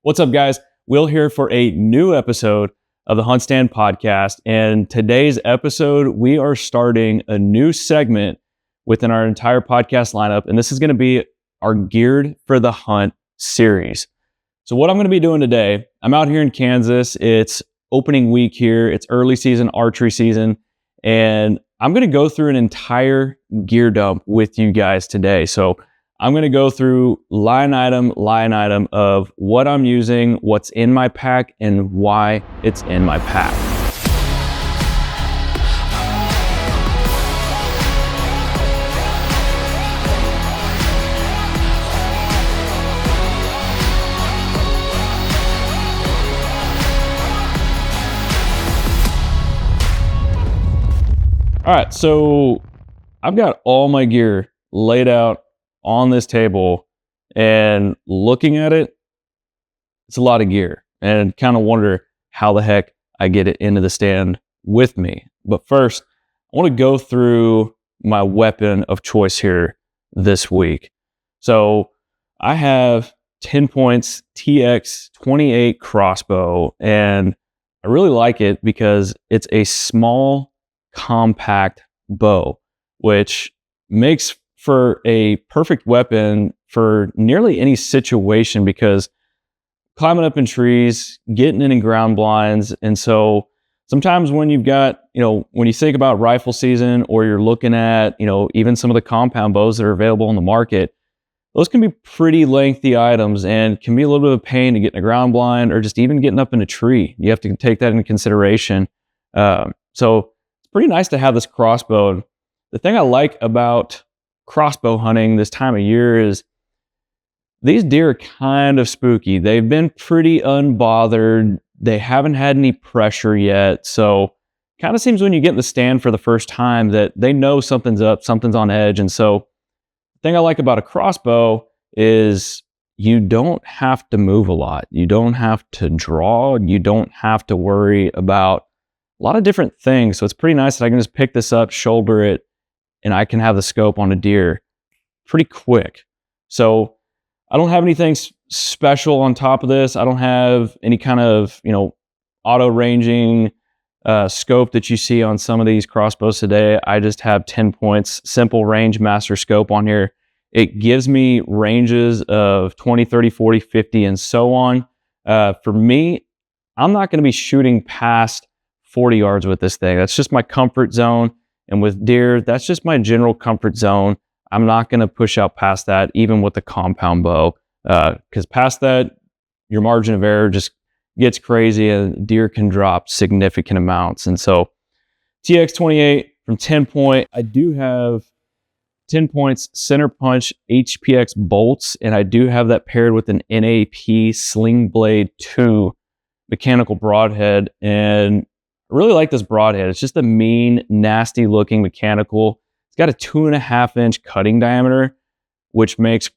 What's up, guys? Will here for a new episode of the HuntStand podcast. And today's episode, we are starting a new segment within our entire podcast lineup. And this is going to be our Geared for the Hunt series. So what I'm going to be doing today, I'm out here in Kansas. It's opening week here. It's early season, archery season. And I'm going to go through an entire gear dump with you guys today. So I'm going to go through line item of what I'm using, what's in my pack, and why it's in my pack. All right, so I've got all my gear laid out on this table, and looking at it, it's a lot of gear, and kind of wonder how the heck I get it into the stand with me. But first, I want to go through my weapon of choice here this week. So I have 10 points TX28 crossbow, and I really like it because it's a small, compact bow, which makes for a perfect weapon for nearly any situation, because climbing up in trees, getting in ground blinds. And so sometimes when you've got, when you think about rifle season, or you're looking at, even some of the compound bows that are available on the market, those can be pretty lengthy items and can be a little bit of a pain to get in a ground blind or just even getting up in a tree. You have to take that into consideration. So it's pretty nice to have this crossbow. The thing I like about crossbow hunting this time of year is these deer are kind of spooky. They've been pretty unbothered. They haven't had any pressure yet. So kind of seems when you get in the stand for the first time that they know something's up, something's on edge. And so the thing I like about a crossbow is you don't have to move a lot. You don't have to draw. You don't have to worry about a lot of different things. So it's pretty nice that I can just pick this up, shoulder it, and I can have the scope on a deer pretty quick. So I don't have anything special on top of this. I don't have any kind of, auto ranging scope that you see on some of these crossbows today. I just have 10 points, simple range master scope on here. It gives me ranges of 20, 30, 40, 50, and so on. For me, I'm not going to be shooting past 40 yards with this thing. That's just my comfort zone. And with deer, that's just my general comfort zone. I'm not going to push out past that, even with the compound bow, because past that, your margin of error just gets crazy and deer can drop significant amounts. And so TX28 from 10 point, I do have 10 points center punch HPX bolts, and I do have that paired with an NAP Sling Blade 2 mechanical broadhead. And I really like this broadhead. It's just a mean, nasty looking mechanical. It's got a 2.5-inch cutting diameter, which makes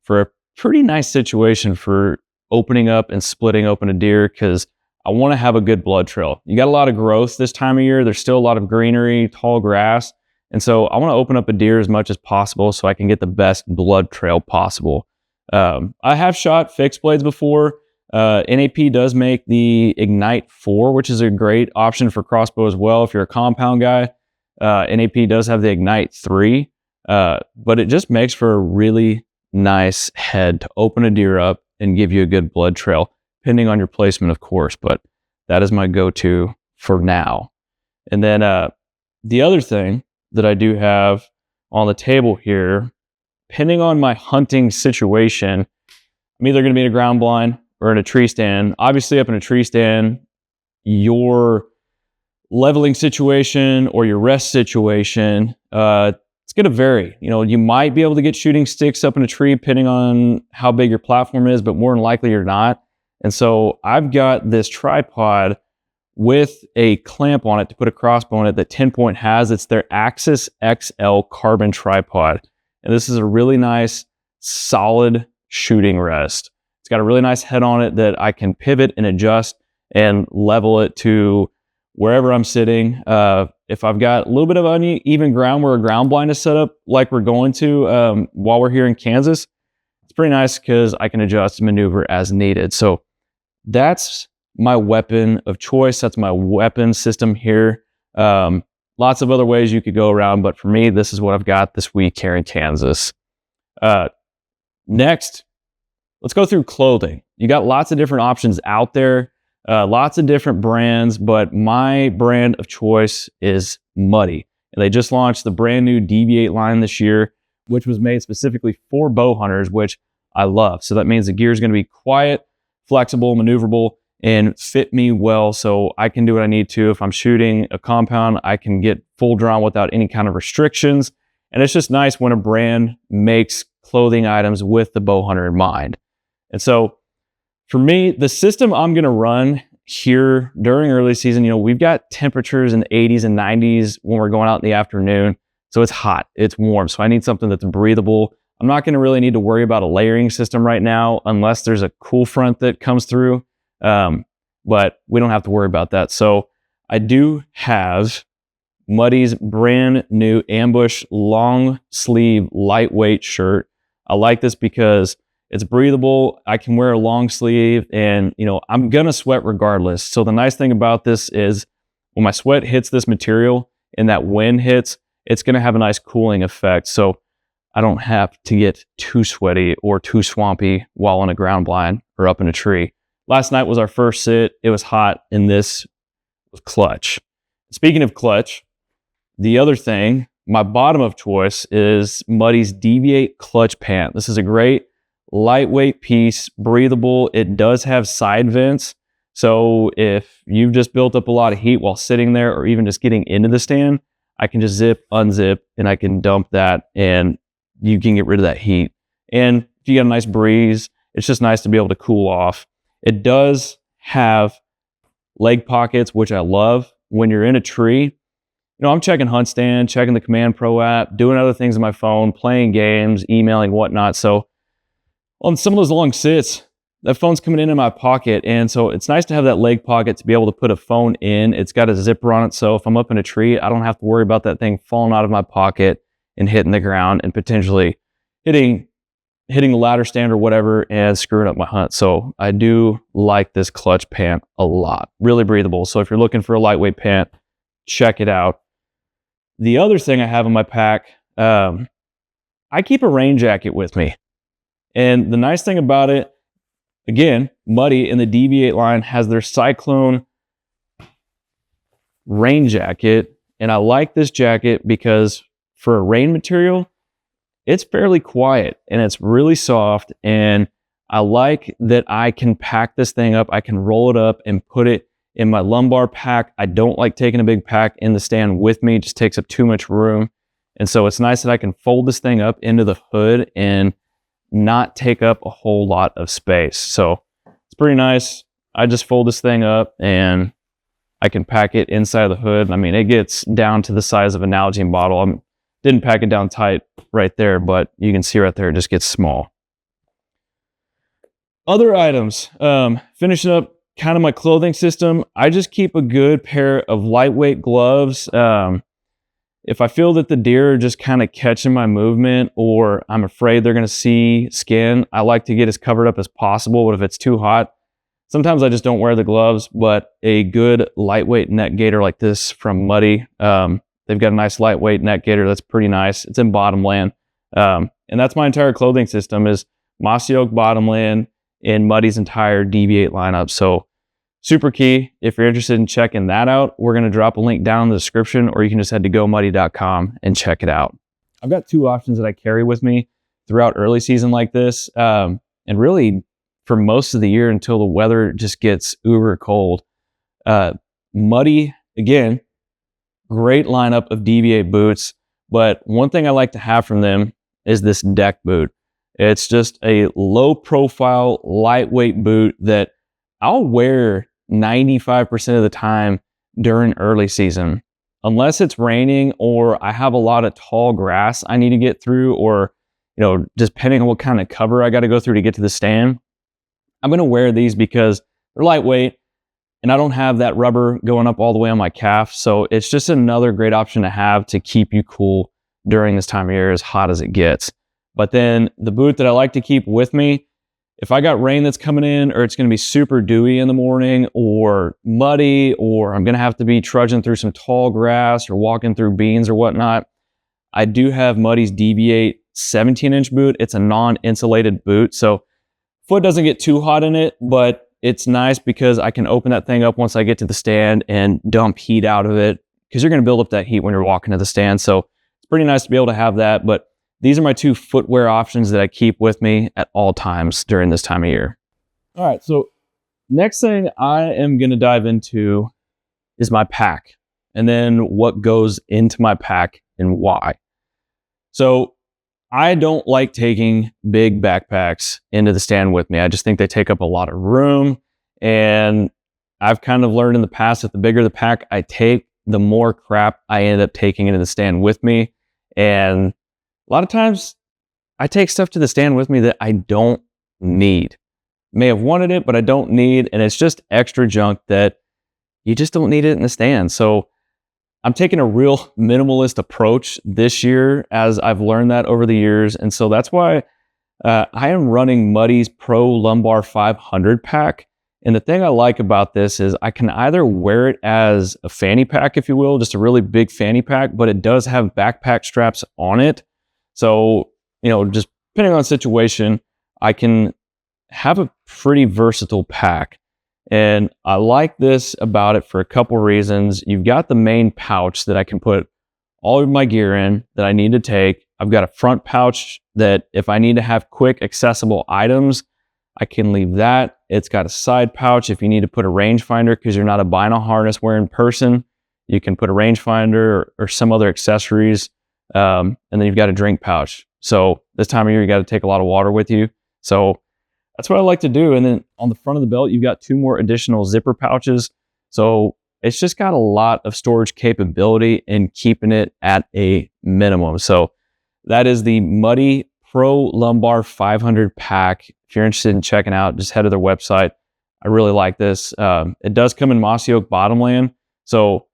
for a pretty nice situation for opening up and splitting open a deer, because I want to have a good blood trail. You got a lot of growth this time of year. There's still a lot of greenery, tall grass. And so I want to open up a deer as much as possible so I can get the best blood trail possible. I have shot fixed blades before. NAP does make the Ignite 4, which is a great option for crossbow as well if you're a compound guy. NAP does have the Ignite 3, but it just makes for a really nice head to open a deer up and give you a good blood trail, depending on your placement, of course. But that is my go-to for now. And then the other thing that I do have on the table here, depending on my hunting situation, I'm either going to be in a ground blind or in a tree stand. Obviously, up in a tree stand, your leveling situation or your rest situation, it's going to vary. You might be able to get shooting sticks up in a tree depending on how big your platform is, but more than likely you're not. And so I've got this tripod with a clamp on it to put a crossbow on it that 10 point has. It's their Axis XL carbon tripod. And this is a really nice, solid shooting rest. It's got a really nice head on it that I can pivot and adjust and level it to wherever I'm sitting. If I've got a little bit of uneven ground where a ground blind is set up, like we're going to while we're here in Kansas, it's pretty nice because I can adjust and maneuver as needed. So that's my weapon of choice. That's my weapon system here. Lots of other ways you could go around, but for me, this is what I've got this week here in Kansas. Next, let's go through clothing. You got lots of different options out there, lots of different brands, but my brand of choice is Muddy. And they just launched the brand new DV8 line this year, which was made specifically for bow hunters, which I love. So that means the gear is going to be quiet, flexible, maneuverable, and fit me well so I can do what I need to. If I'm shooting a compound, I can get full drawn without any kind of restrictions. And it's just nice when a brand makes clothing items with the bow hunter in mind. And so for me, the system I'm going to run here during early season, we've got temperatures in the 80s and 90s when we're going out in the afternoon. So it's hot, it's warm. So I need something that's breathable. I'm not going to really need to worry about a layering system right now unless there's a cool front that comes through. But we don't have to worry about that. So I do have Muddy's brand new ambush long sleeve lightweight shirt. I like this because it's breathable. I can wear a long sleeve and I'm gonna sweat regardless. So the nice thing about this is when my sweat hits this material and that wind hits, it's gonna have a nice cooling effect. So I don't have to get too sweaty or too swampy while on a ground blind or up in a tree. Last night was our first sit. It was hot and this was clutch. Speaking of clutch, the other thing, my bottom of choice is Muddy's DV8 clutch pant. This is a great lightweight piece, breathable. It does have side vents. So if you've just built up a lot of heat while sitting there or even just getting into the stand, I can just zip, unzip, and I can dump that and you can get rid of that heat. And if you got a nice breeze, it's just nice to be able to cool off. It does have leg pockets, which I love. When you're in a tree, I'm checking HuntStand, checking the Command Pro app, doing other things on my phone, playing games, emailing, whatnot. So on some of those long sits, that phone's coming in my pocket. And so it's nice to have that leg pocket to be able to put a phone in. It's got a zipper on it. So if I'm up in a tree, I don't have to worry about that thing falling out of my pocket and hitting the ground and potentially hitting the ladder stand or whatever and screwing up my hunt. So I do like this clutch pant a lot. Really breathable. So if you're looking for a lightweight pant, check it out. The other thing I have in my pack, I keep a rain jacket with me. And the nice thing about it, again, Muddy in the DV8 line has their Cyclone rain jacket. And I like this jacket because for a rain material, it's fairly quiet and it's really soft. And I like that I can pack this thing up. I can roll it up and put it in my lumbar pack. I don't like taking a big pack in the stand with me. It just takes up too much room. And so it's nice that I can fold this thing up into the hood and not take up a whole lot of space. So it's pretty nice. I just fold this thing up and I can pack it inside of the hood. I mean, it gets down to the size of an Nalgene bottle. I didn't pack it down tight right there, but you can see right there, it just gets small. Other items, finishing up kind of my clothing system. I just keep a good pair of lightweight gloves. If I feel that the deer are just kind of catching my movement or I'm afraid they're going to see skin, I like to get as covered up as possible. But if it's too hot, sometimes I just don't wear the gloves, but a good lightweight neck gaiter like this from Muddy. They've got a nice lightweight neck gaiter that's pretty nice. It's in bottomland. And that's my entire clothing system is mossy oak bottomland in Muddy's entire DV8 lineup. So super key. If you're interested in checking that out, we're going to drop a link down in the description, or you can just head to gomuddy.com and check it out. I've got two options that I carry with me throughout early season like this. And really for most of the year until the weather just gets uber cold. Muddy, again, great lineup of DV8 boots. But one thing I like to have from them is this deck boot. It's just a low profile, lightweight boot that I'll wear 95% of the time during early season. Unless it's raining or I have a lot of tall grass I need to get through, or, just depending on what kind of cover I got to go through to get to the stand, I'm going to wear these because they're lightweight and I don't have that rubber going up all the way on my calf. So it's just another great option to have to keep you cool during this time of year, as hot as it gets. But then the boot that I like to keep with me, if I got rain that's coming in, or it's going to be super dewy in the morning or muddy, or I'm going to have to be trudging through some tall grass or walking through beans or whatnot, I do have Muddy's Deviate 17-inch boot. It's a non-insulated boot, so foot doesn't get too hot in it, but it's nice because I can open that thing up once I get to the stand and dump heat out of it, because you're going to build up that heat when you're walking to the stand. So it's pretty nice to be able to have that. But these are my two footwear options that I keep with me at all times during this time of year. All right, so next thing I am going to dive into is my pack, and then what goes into my pack and why. So I don't like taking big backpacks into the stand with me. I just think they take up a lot of room, and I've kind of learned in the past that the bigger the pack I take, the more crap I end up taking into the stand with me. And a lot of times I take stuff to the stand with me that I don't need. May have wanted it, but I don't need, and it's just extra junk that you just don't need it in the stand. So I'm taking a real minimalist approach this year, as I've learned that over the years. And so that's why I am running Muddy's Pro Lumbar 500 pack. And the thing I like about this is I can either wear it as a fanny pack, if you will, just a really big fanny pack, but it does have backpack straps on it. So, just depending on the situation, I can have a pretty versatile pack. And I like this about it for a couple reasons. You've got the main pouch that I can put all of my gear in that I need to take. I've got a front pouch that if I need to have quick accessible items, I can leave that. It's got a side pouch if you need to put a rangefinder because you're not a vinyl harness wearing person. You can put a rangefinder or some other accessories. And then you've got a drink pouch. So this time of year, you got to take a lot of water with you. So that's what I like to do. And then on the front of the belt, you've got 2 more additional zipper pouches. So it's just got a lot of storage capability and keeping it at a minimum. So that is the Muddy Pro Lumbar 500 pack. If you're interested in checking out, just head to their website. I really like this. It does come in mossy oak bottomland. So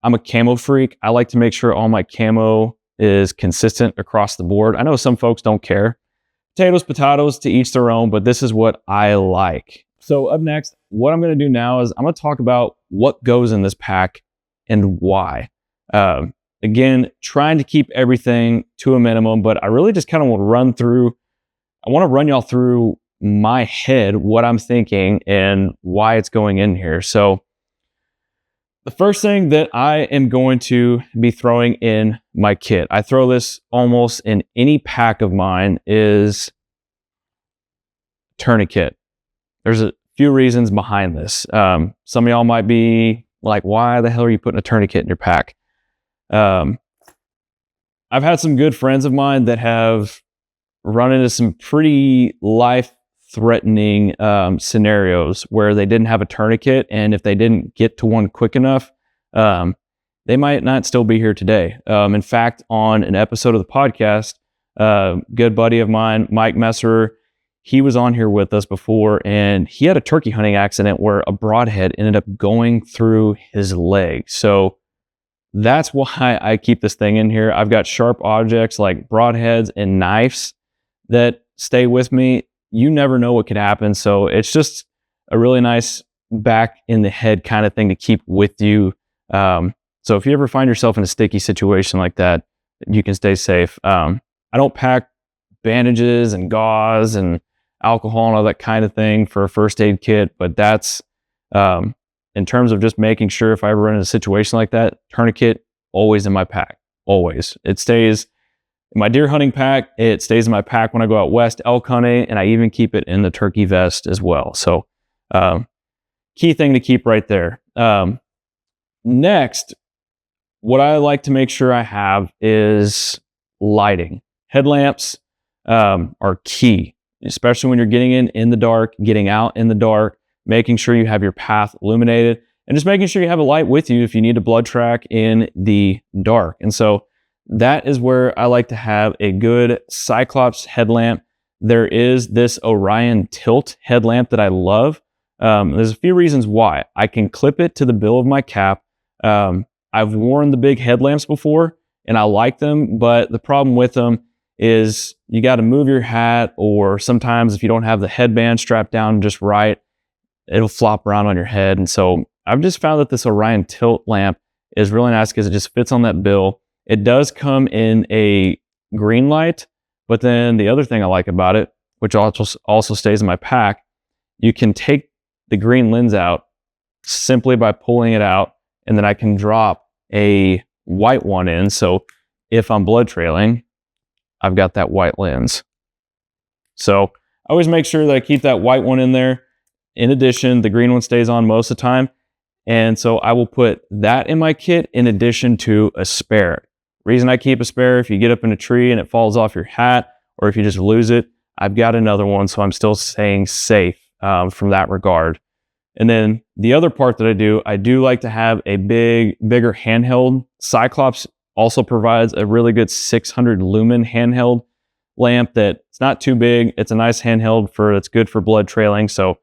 I'm a camo freak. I like to make sure all my camo is consistent across the board. I know some folks don't care. Potatoes, to each their own, but this is what I like. So up next, what I'm going to do now is I'm going to talk about what goes in this pack and why. Again, trying to keep everything to a minimum, but I really just kind of want to run y'all through my head, what I'm thinking and why it's going in here. So the first thing that I am going to be throwing in my kit, I throw this almost in any pack of mine, is tourniquet. There's a few reasons behind this. Some of y'all might be like, why the hell are you putting a tourniquet in your pack? I've had some good friends of mine that have run into some pretty life-threatening scenarios where they didn't have a tourniquet, and if they didn't get to one quick enough, they might not still be here today. In fact, on an episode of the podcast, good buddy of mine, Mike Messer, he was on here with us before, and he had a turkey hunting accident where a broadhead ended up going through his leg. So that's why I keep this thing in here. I've got sharp objects like broadheads and knives that stay with me. You never know what could happen. So it's just a really nice back in the head kind of thing to keep with you. So if you ever find yourself in a sticky situation like that, you can stay safe. I don't pack bandages and gauze and alcohol and all that kind of thing for a first aid kit, but that's in terms of just making sure if I ever run in a situation like that, tourniquet always in my pack, always. It stays in my deer hunting pack. It stays in my pack when I go out west elk hunting, and I even keep it in the turkey vest as well. So key thing to keep right there. Next, what I like to make sure I have is lighting. Headlamps are key, especially when you're getting in the dark, getting out in the dark, making sure you have your path illuminated, and just making sure you have a light with you if you need to blood track in the dark. And so that is where I like to have a good Cyclops headlamp. There is this Orion tilt headlamp that I love. There's a few reasons why. I can clip it to the bill of my cap. I've worn the big headlamps before and I like them, but the problem with them is you got to move your hat, or sometimes if you don't have the headband strapped down just right, it'll flop around on your head. And so I've just found that this Orion tilt lamp is really nice because it just fits on that bill. It does come in a green light, but then the other thing I like about it, which also stays in my pack, you can take the green lens out simply by pulling it out, and then I can drop a white one in. So if I'm blood trailing, I've got that white lens. So I always make sure that I keep that white one in there. In addition, the green one stays on most of the time. And so I will put that in my kit in addition to a spare. Reason I keep a spare, if you get up in a tree and it falls off your hat, or if you just lose it, I've got another one, so I'm still staying safe from that regard. And then the other part that I do like to have a bigger handheld. Cyclops also provides a really good 600 lumen handheld lamp that it's not too big. It's a nice handheld it's good for blood trailing. So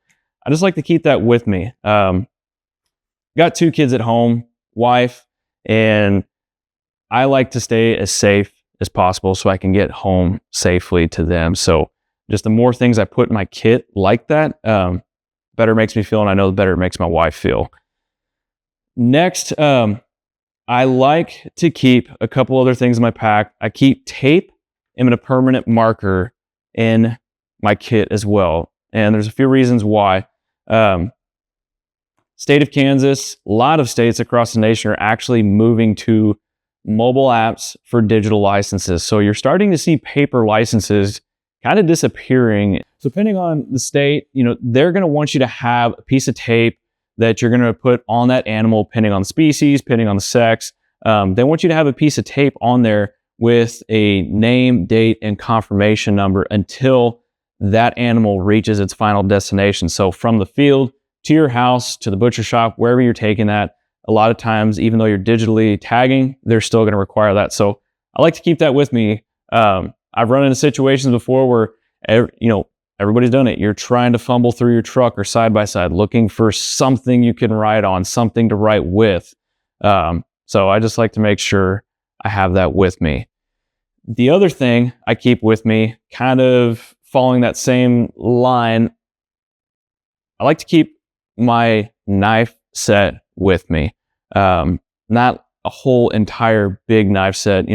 I just like to keep that with me. Got 2 kids at home, wife, and I like to stay as safe as possible so I can get home safely to them. So just the more things I put in my kit like that, better it makes me feel, and I know the better it makes my wife feel. Next, I like to keep a couple other things in my pack. I keep tape and a permanent marker in my kit as well. And there's a few reasons why. State of Kansas, a lot of states across the nation are actually moving to mobile apps for digital licenses. So you're starting to see paper licenses kind of disappearing. So depending on the state, they're going to want you to have a piece of tape that you're going to put on that animal, depending on the species, depending on the sex. They want you to have a piece of tape on there with a name, date, and confirmation number until that animal reaches its final destination. So from the field to your house, to the butcher shop, wherever you're taking that, a lot of times, even though you're digitally tagging, they're still going to require that. So I like to keep that with me. I've run into situations before where, everybody's done it. You're trying to fumble through your truck or side by side, looking for something you can write on, something to write with. So I just like to make sure I have that with me. The other thing I keep with me, kind of following that same line, I like to keep my knife set with me. Not a whole entire big knife set.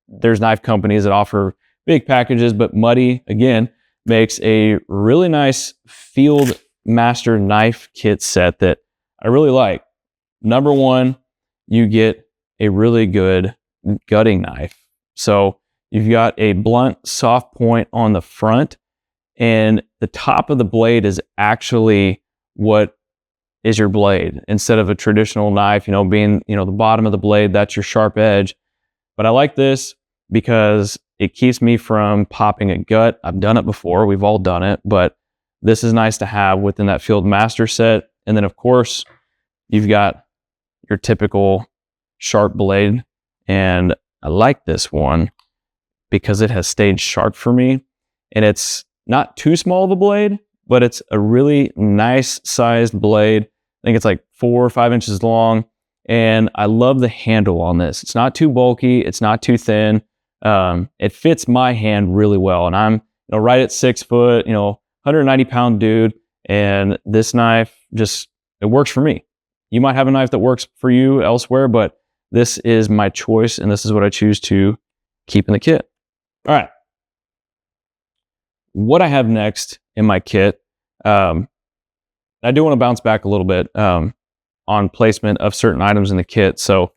There's knife companies that offer big packages, but Muddy, again, makes a really nice field master knife kit set that I really like. Number one, you get a really good gutting knife. So you've got a blunt, soft point on the front, and the top of the blade is actually what is your blade, instead of a traditional knife, being, the bottom of the blade, that's your sharp edge. But I like this because it keeps me from popping a gut. I've done it before. We've all done it, but this is nice to have within that field master set. And then of course, you've got your typical sharp blade. And I like this one because it has stayed sharp for me, and it's not too small of a blade, but it's a really nice sized blade. I think it's like 4 or 5 inches long. And I love the handle on this. It's not too bulky. It's not too thin. It fits my hand really well. And I'm right at 6 foot, 190-pound dude. And this knife it works for me. You might have a knife that works for you elsewhere, but this is my choice. And this is what I choose to keep in the kit. All right. What I have next in my kit, I do want to bounce back a little bit on placement of certain items in the kit. So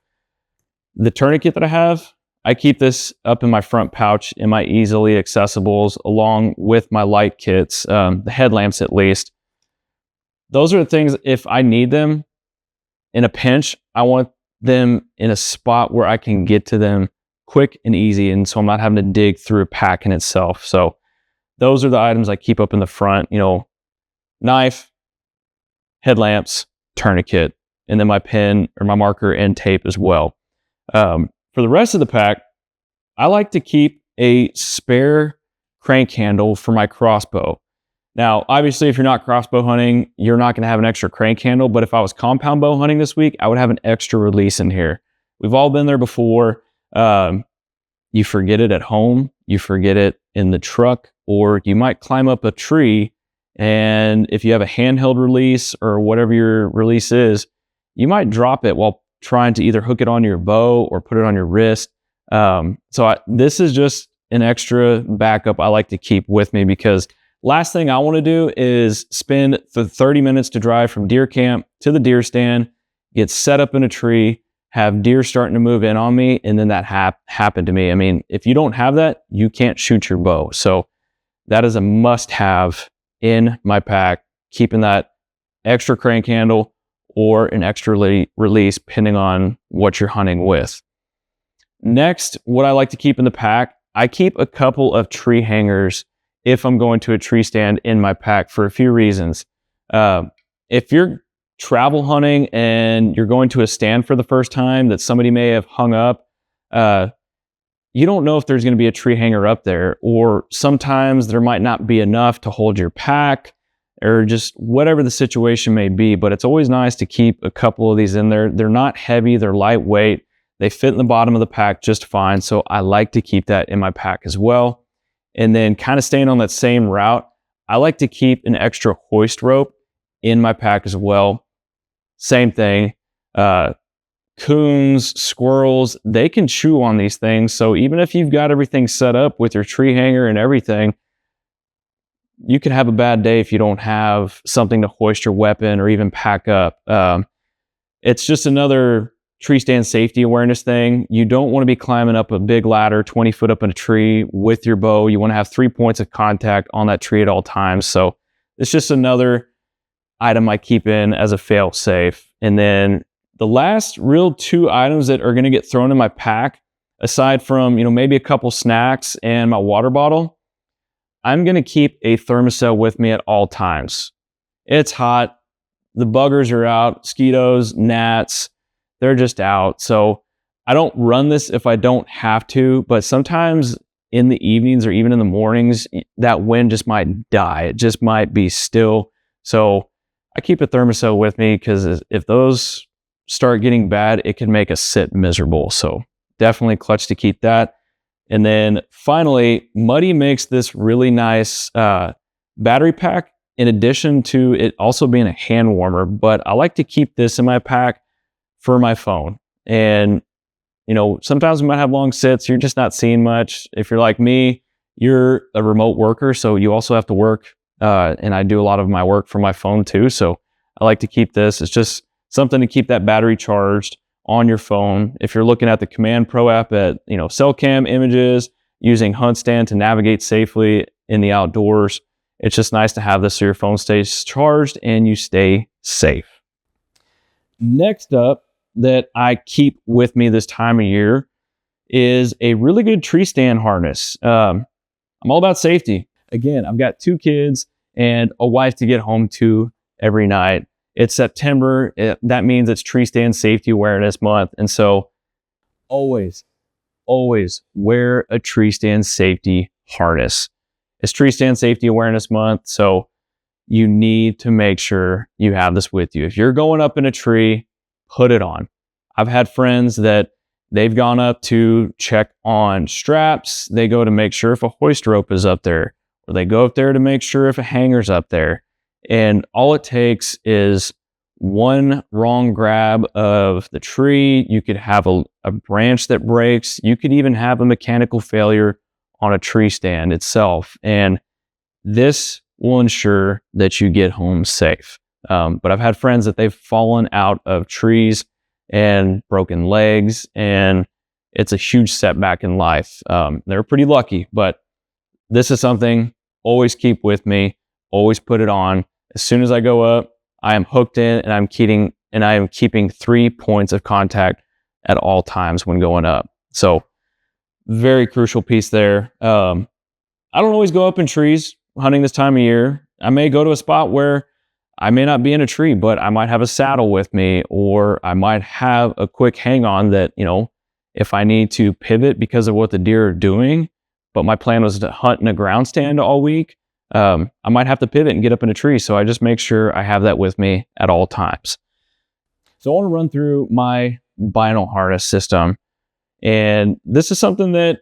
the tourniquet that I keep this up in my front pouch in my easily accessibles, along with my light kits, the headlamps at least. Those are the things, if I need them in a pinch, I want them in a spot where I can get to them quick and easy, and so I'm not having to dig through a pack in itself. So those are the items I keep up in the front, knife, headlamps, tourniquet, and then my pen or my marker and tape as well. For the rest of the pack, I like to keep a spare crank handle for my crossbow. Now, obviously, if you're not crossbow hunting, you're not going to have an extra crank handle, but if I was compound bow hunting this week, I would have an extra release in here. We've all been there before. you forget it at home, you forget it in the truck, or you might climb up a tree. And if you have a handheld release or whatever your release is, you might drop it while trying to either hook it on your bow or put it on your wrist. This is just an extra backup I like to keep with me, because last thing I want to do is spend the 30 minutes to drive from deer camp to the deer stand, get set up in a tree, have deer starting to move in on me, and then that happened to me. I mean, if you don't have that, you can't shoot your bow. So that is a must-have in my pack, keeping that extra crank handle or an extra release, depending on what you're hunting with. Next, what I like to keep in the pack, I keep a couple of tree hangers if I'm going to a tree stand in my pack for a few reasons. If you're travel hunting and you're going to a stand for the first time that somebody may have hung up, you don't know if there's going to be a tree hanger up there, or sometimes there might not be enough to hold your pack, or just whatever the situation may be. But it's always nice to keep a couple of these in there. They're not heavy, they're lightweight, they fit in the bottom of the pack just fine. So I like to keep that in my pack as well. And then kind of staying on that same route, I like to keep an extra hoist rope in my pack as well. Same thing. Coons, squirrels, they can chew on these things. So even if you've got everything set up with your tree hanger and everything, you can have a bad day if you don't have something to hoist your weapon or even pack up. It's just another tree stand safety awareness thing. You don't want to be climbing up a big ladder 20 foot up in a tree with your bow. You want to have 3 points of contact on that tree at all times. So it's just another item I keep in as a fail safe. And then the last real 2 items that are going to get thrown in my pack, aside from, maybe a couple snacks and my water bottle, I'm going to keep a thermocell with me at all times. It's hot. The buggers are out. Mosquitoes, gnats, they're just out. So I don't run this if I don't have to, but sometimes in the evenings or even in the mornings, that wind just might die. It just might be still. So I keep a thermocell with me, because if those start getting bad, it can make us sit miserable. So definitely clutch to keep that. And then finally, Muddy makes this really nice battery pack, in addition to it also being a hand warmer. But I like to keep this in my pack for my phone. And, sometimes we might have long sits, you're just not seeing much. If you're like me, you're a remote worker, so you also have to work. And I do a lot of my work from my phone too. So I like to keep this. It's just something to keep that battery charged on your phone. If you're looking at the Command Pro app at, cell cam images, using HuntStand to navigate safely in the outdoors, it's just nice to have this so your phone stays charged and you stay safe. Next up that I keep with me this time of year is a really good tree stand harness. I'm all about safety. Again, I've got 2 kids and a wife to get home to every night. It's September. That means it's Tree Stand Safety Awareness Month. And so always wear a tree stand safety harness. It's Tree Stand Safety Awareness Month, so you need to make sure you have this with you. If you're going up in a tree, put it on. I've had friends that they've gone up to check on straps. They go to make sure if a hoist rope is up there, or they go up there to make sure if a hanger's up there. And all it takes is one wrong grab of the tree. You could have a branch that breaks. You could even have a mechanical failure on a tree stand itself. And this will ensure that you get home safe. But I've had friends that they've fallen out of trees and broken legs, and it's a huge setback in life. They're pretty lucky, but this is something always keep with me, always put it on. As soon as I go up, I am hooked in, and I am keeping 3 points of contact at all times when going up. So very crucial piece there. I don't always go up in trees hunting this time of year. I may go to a spot where I may not be in a tree, but I might have a saddle with me, or I might have a quick hang on that, if I need to pivot because of what the deer are doing, but my plan was to hunt in a ground stand all week, I might have to pivot and get up in a tree. So I just make sure I have that with me at all times. So I want to run through my vinyl harness system. And this is something that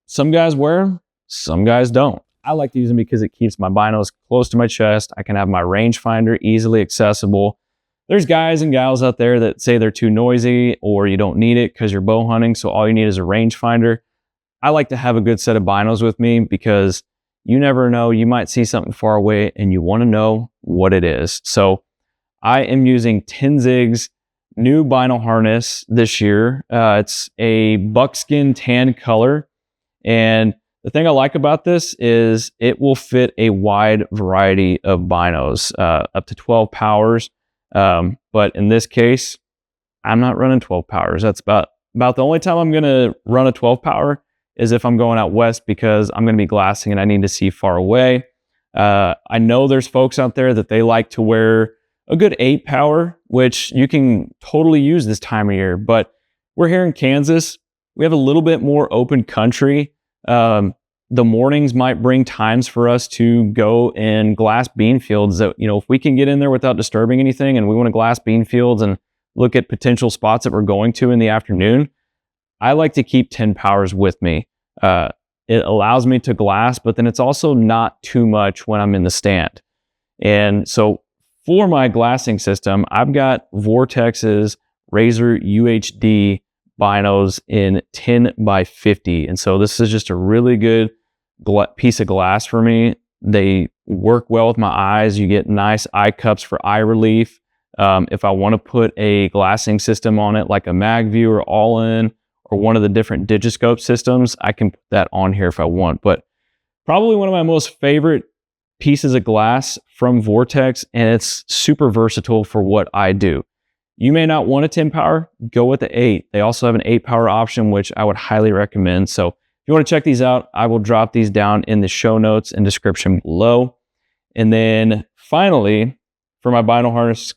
Some guys wear them, some guys don't. I like to use them because it keeps my binos close to my chest. I can have my rangefinder easily accessible. There's guys and gals out there that say they're too noisy or you don't need it because you're bow hunting, so all you need is a rangefinder. I like to have a good set of binos with me because you never know, you might see something far away and you want to know what it is. So I am using Tenzig's new bino harness this year. It's a buckskin tan color. And the thing I like about this is it will fit a wide variety of binos, up to 12 powers. But in this case, I'm not running 12 powers. That's about the only time I'm going to run a 12 power is if I'm going out west because I'm going to be glassing and I need to see far away. I know there's folks out there that they like to wear a good 8 power, which you can totally use this time of year. But we're here in Kansas. We have a little bit more open country. The mornings might bring times for us to go and glass bean fields that, if we can get in there without disturbing anything and we want to glass bean fields and look at potential spots that we're going to in the afternoon, I like to keep 10 powers with me. It allows me to glass, but then it's also not too much when I'm in the stand. And so for my glassing system, I've got Vortex's Razor UHD binos in 10 by 50. And so this is just a really good piece of glass for me. They work well with my eyes. You get nice eye cups for eye relief. If I want to put a glassing system on it, like a MagView or All-In or one of the different Digiscope systems, I can put that on here if I want. But probably one of my most favorite pieces of glass from Vortex, and it's super versatile for what I do. You may not want a 10 power, go with the 8. They also have an 8 power option, which I would highly recommend. So if you want to check these out, I will drop these down in the show notes and description below. And then finally, for my bino harness,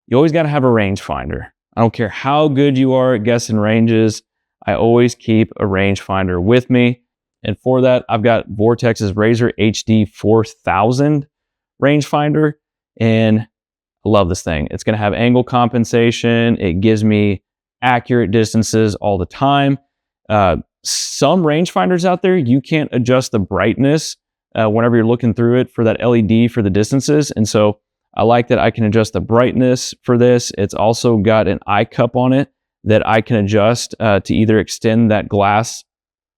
you always got to have a rangefinder. I don't care how good you are at guessing ranges, I always keep a rangefinder with me. And for that, I've got Vortex's Razor HD 4000 rangefinder, and I love this thing. It's going to have angle compensation. It gives me accurate distances all the time. Some rangefinders out there, you can't adjust the brightness whenever you're looking through it for that LED for the distances. And so I like that I can adjust the brightness for this. It's also got an eye cup on it that I can adjust to either extend that glass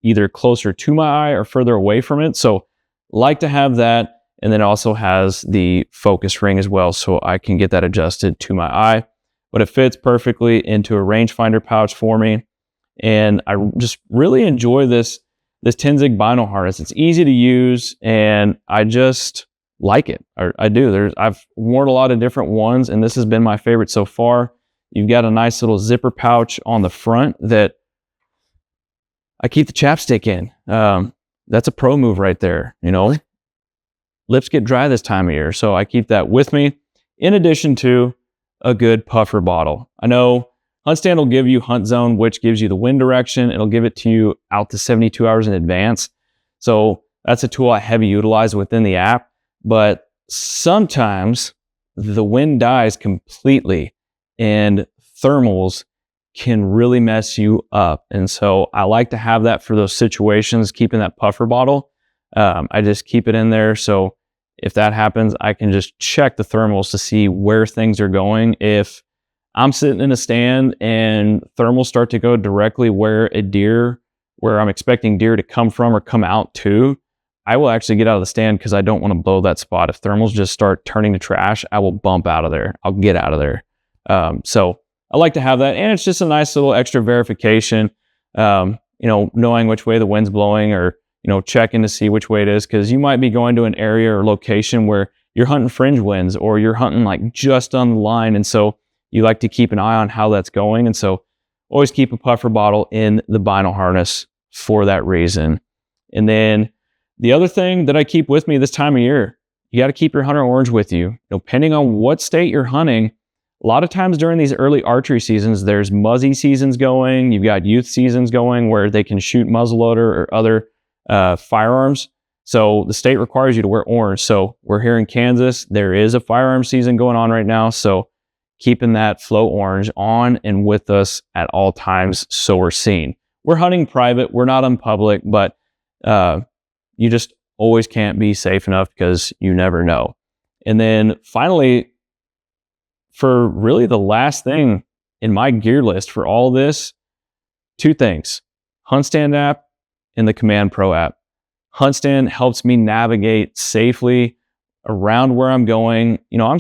either closer to my eye or further away from it. So like to have that. And then it also has the focus ring as well, so I can get that adjusted to my eye. But it fits perfectly into a rangefinder pouch for me. And I just really enjoy this Tenzig bino harness. It's easy to use, and I just like it. I do. I've worn a lot of different ones, and this has been my favorite so far. You've got a nice little zipper pouch on the front that I keep the chapstick in. That's a pro move right there, Lips get dry this time of year, so I keep that with me, in addition to a good puffer bottle. I know HuntStand will give you Hunt Zone, which gives you the wind direction. It'll give it to you out to 72 hours in advance. So that's a tool I heavy utilize within the app, but sometimes the wind dies completely and thermals can really mess you up. And so I like to have that for those situations, keeping that puffer bottle. I just keep it in there. So if that happens, I can just check the thermals to see where things are going. If I'm sitting in a stand and thermals start to go directly where I'm expecting deer to come from or come out to, I will actually get out of the stand because I don't want to blow that spot. If thermals just start turning to trash, I will bump out of there. I'll get out of there. So I like to have that. And it's just a nice little extra verification, knowing which way the wind's blowing or, checking to see which way it is. Because you might be going to an area or location where you're hunting fringe winds or you're hunting like just on the line. And so you like to keep an eye on how that's going. And so always keep a puffer bottle in the bino harness for that reason. And then the other thing that I keep with me this time of year, you got to keep your hunter orange with you. Depending on what state you're hunting, a lot of times during these early archery seasons, there's muzzy seasons going. You've got youth seasons going where they can shoot muzzleloader or other firearms. So the state requires you to wear orange. So we're here in Kansas. There is a firearm season going on right now. So keeping that flow orange on and with us at all times so we're seen. we're hunting private, we're not on public, but you just always can't be safe enough because you never know. And then finally, for really the last thing in my gear list for all this, 2 things: HuntStand app and the Command Pro app. HuntStand helps me navigate safely around where I'm going. You know,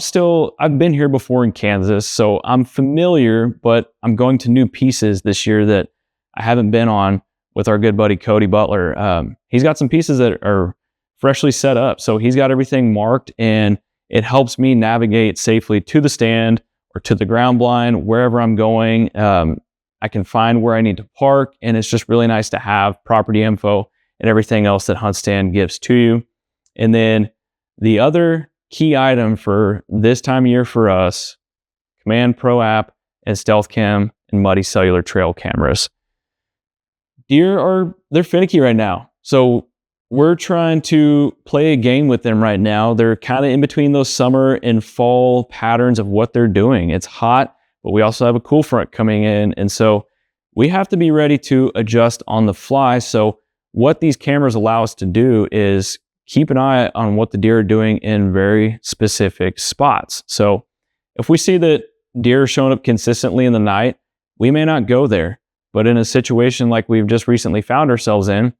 I've been here before in Kansas, so I'm familiar, but I'm going to new pieces this year that I haven't been on with our good buddy Cody Butler. He's got some pieces that are freshly set up, so he's got everything marked, and it helps me navigate safely to the stand or to the ground blind, wherever I'm going. I can find where I need to park, and it's just really nice to have property info and everything else that HuntStand gives to you. And then the other key item for this time of year for us, Command Pro app and Stealth Cam and Muddy cellular trail cameras. Deer they're finicky right now. So we're trying to play a game with them right now. They're kind of in between those summer and fall patterns of what they're doing. It's hot, but we also have a cool front coming in. And so we have to be ready to adjust on the fly. So what these cameras allow us to do is keep an eye on what the deer are doing in very specific spots. So if we see that deer are showing up consistently in the night, we may not go there. But in a situation like we've just recently found ourselves in,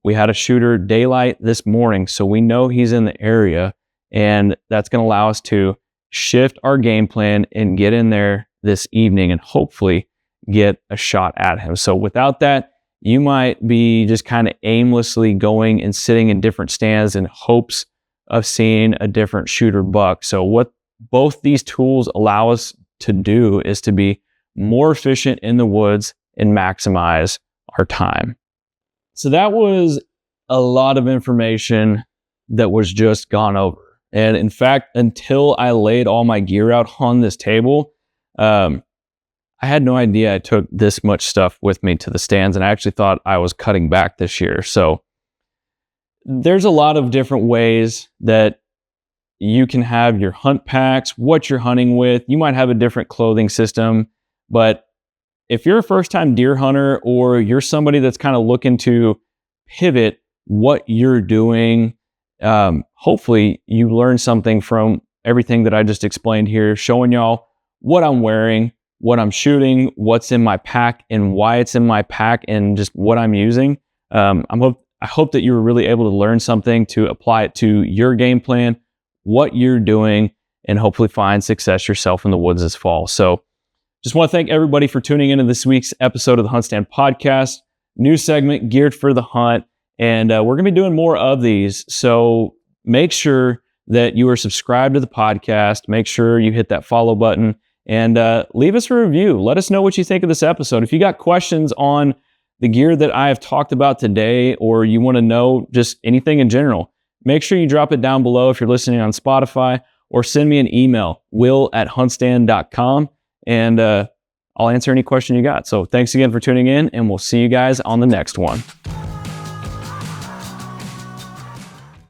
we had a shooter daylight this morning, so we know he's in the area, and that's going to allow us to shift our game plan and get in there this evening and hopefully get a shot at him. So without that, you might be just kind of aimlessly going and sitting in different stands in hopes of seeing a different shooter buck. So what both these tools allow us to do is to be more efficient in the woods and maximize our time. So that was a lot of information that was just gone over. And in fact, until I laid all my gear out on this table, I had no idea I took this much stuff with me to the stands, and I actually thought I was cutting back this year. So there's a lot of different ways that you can have your hunt packs, what you're hunting with. You might have a different clothing system, but if you're a first-time deer hunter or you're somebody that's kind of looking to pivot what you're doing, hopefully you learn something from everything that I just explained here, showing y'all what I'm wearing, what I'm shooting, what's in my pack, and why it's in my pack, and just what I'm using. I hope that you were really able to learn something to apply it to your game plan, what you're doing, and hopefully find success yourself in the woods this fall. So just want to thank everybody for tuning into this week's episode of the HuntStand podcast. New segment geared for the hunt. And we're going to be doing more of these. So make sure that you are subscribed to the podcast. Make sure you hit that follow button and leave us a review. Let us know what you think of this episode. If you got questions on the gear that I have talked about today, or you want to know just anything in general, make sure you drop it down below if you're listening on Spotify, or send me an email, will@huntstand.com. And I'll answer any question you got. So thanks again for tuning in, and we'll see you guys on the next one.